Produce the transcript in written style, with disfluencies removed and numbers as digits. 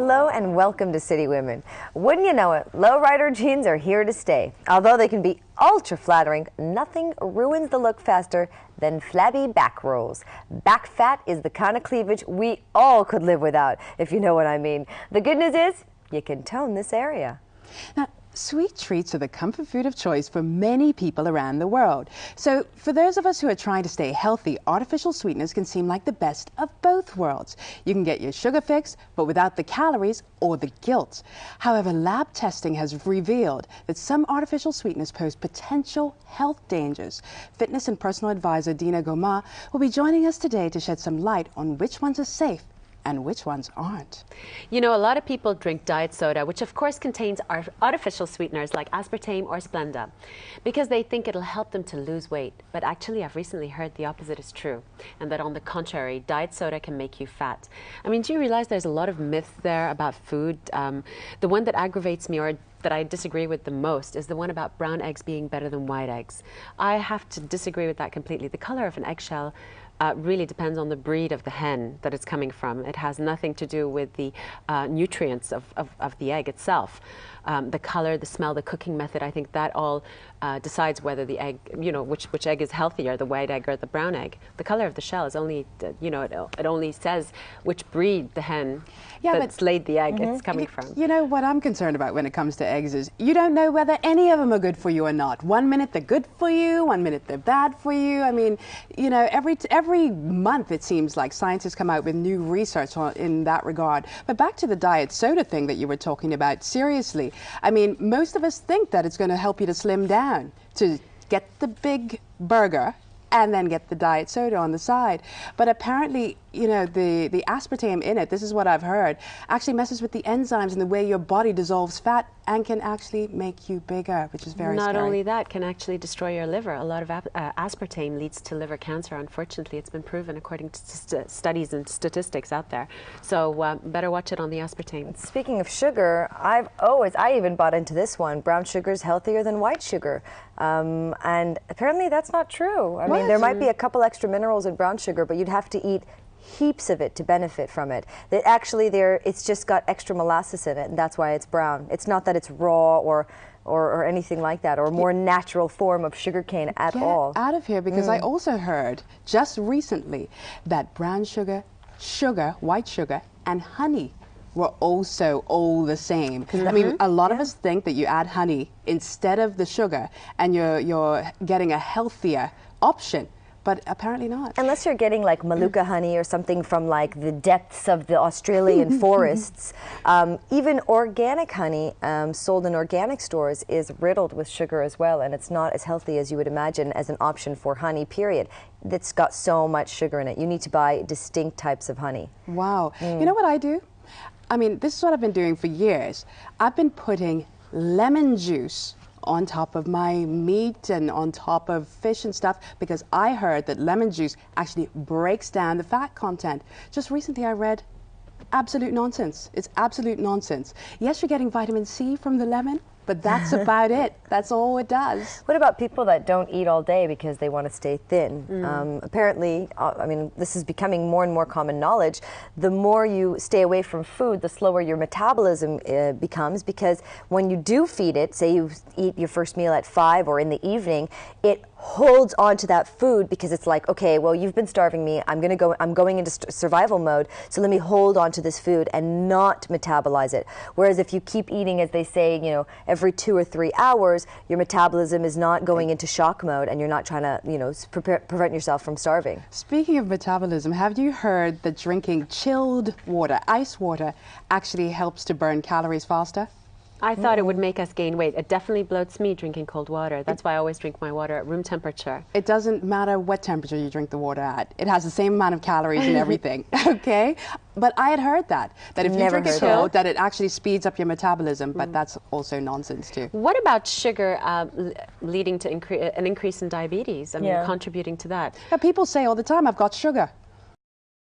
Hello and welcome to City Women. Wouldn't you know it, lowrider jeans are here to stay. Although they can be ultra flattering, nothing ruins the look faster than flabby back rolls. Back fat is the kind of cleavage we all could live without, if you know what I mean. The good news is, you can tone this area. Now, sweet treats are the comfort food of choice for many people around the world. So for those of us who are trying to stay healthy, artificial sweeteners can seem like the best of both worlds. You can get your sugar fix, but without the calories or the guilt. However, lab testing has revealed that some artificial sweeteners pose potential health dangers. Fitness and personal advisor Dina Goma will be joining us today to shed some light on which ones are safe and which ones aren't. You know, a lot of people drink diet soda, which of course contains artificial sweeteners like aspartame or Splenda, because they think it'll help them to lose weight. But actually, I've recently heard the opposite is true, and that on the contrary, diet soda can make you fat. I mean, do you realize there's a lot of myth there about food? The one that aggravates me, or that I disagree with the most, is the one about brown eggs being better than white eggs. I have to disagree with that completely. The color of an eggshell really depends on the breed of the hen that it's coming from. It has nothing to do with the nutrients of the egg itself. The color, the smell, the cooking method, I think that all decides whether the egg, you know, which egg is healthier, the white egg or the brown egg. The color of the shell is only, you know, it only says which breed the hen that's laid the egg it's coming from. You know, what I'm concerned about when it comes to eggs is you don't know whether any of them are good for you or not. 1 minute they're good for you, 1 minute they're bad for you. I mean, you know, every month it seems like scientists come out with new research in that regard. But back to the diet soda thing that you were talking about, seriously, I mean, most of us think that it's going to help you to slim down, to get the big burger and then get the diet soda on the side. But apparently, you know, the aspartame in it, this is what I've heard, actually messes with the enzymes and the way your body dissolves fat and can actually make you bigger, which is very scary. Not only that, can actually destroy your liver. A lot of aspartame leads to liver cancer. Unfortunately, it's been proven according to studies and statistics out there. So better watch it on the aspartame. Speaking of sugar, I even bought into this one. Brown sugar is healthier than white sugar. And apparently that's not true. I mean, there might be a couple extra minerals in brown sugar, but you'd have to eat heaps of it to benefit from it. That actually it's just got extra molasses in it, and that's why it's brown. It's not that it's raw or anything like that, or a more natural form of sugarcane at all. Get out of here, because I also heard just recently that brown sugar, white sugar, and honey were also all the same. I mean, a lot of us think that you add honey instead of the sugar and you're getting a healthier option. But apparently not. Unless you're getting like Maluka honey or something from like the depths of the Australian forests. Even organic honey sold in organic stores is riddled with sugar as well, and it's not as healthy as you would imagine as an option for honey, period. That's got so much sugar in it. You need to buy distinct types of honey. Wow. You know what I do? I mean, this is what I've been doing for years. I've been putting lemon juice on top of my meat and on top of fish and stuff, because I heard that lemon juice actually breaks down the fat content. Just recently I read absolute nonsense. It's absolute nonsense. Yes, you're getting vitamin C from the lemon, but that's about it. That's all it does. What about people that don't eat all day because they want to stay thin? Apparently, I mean, this is becoming more and more common knowledge. The more you stay away from food, the slower your metabolism becomes, because when you do feed it, say you eat your first meal at 5 or in the evening, it holds on to that food because it's like, okay, well, you've been starving me. I'm going into survival mode, so let me hold on to this food and not metabolize it. Whereas if you keep eating, as they say, you know, every 2 or 3 hours, your metabolism is not going into shock mode, and you're not trying to, you know, prevent yourself from starving. Speaking of metabolism, have you heard that drinking chilled water, ice water, actually helps to burn calories faster? I thought it would make us gain weight. It definitely bloats me drinking cold water. That's why I always drink my water at room temperature. It doesn't matter what temperature you drink the water at. It has the same amount of calories and everything, okay? But I had heard that if you drink it cold, that it actually speeds up your metabolism, but that's also nonsense too. What about sugar leading to an increase in diabetes? I mean, contributing to that? Yeah, people say all the time, I've got sugar.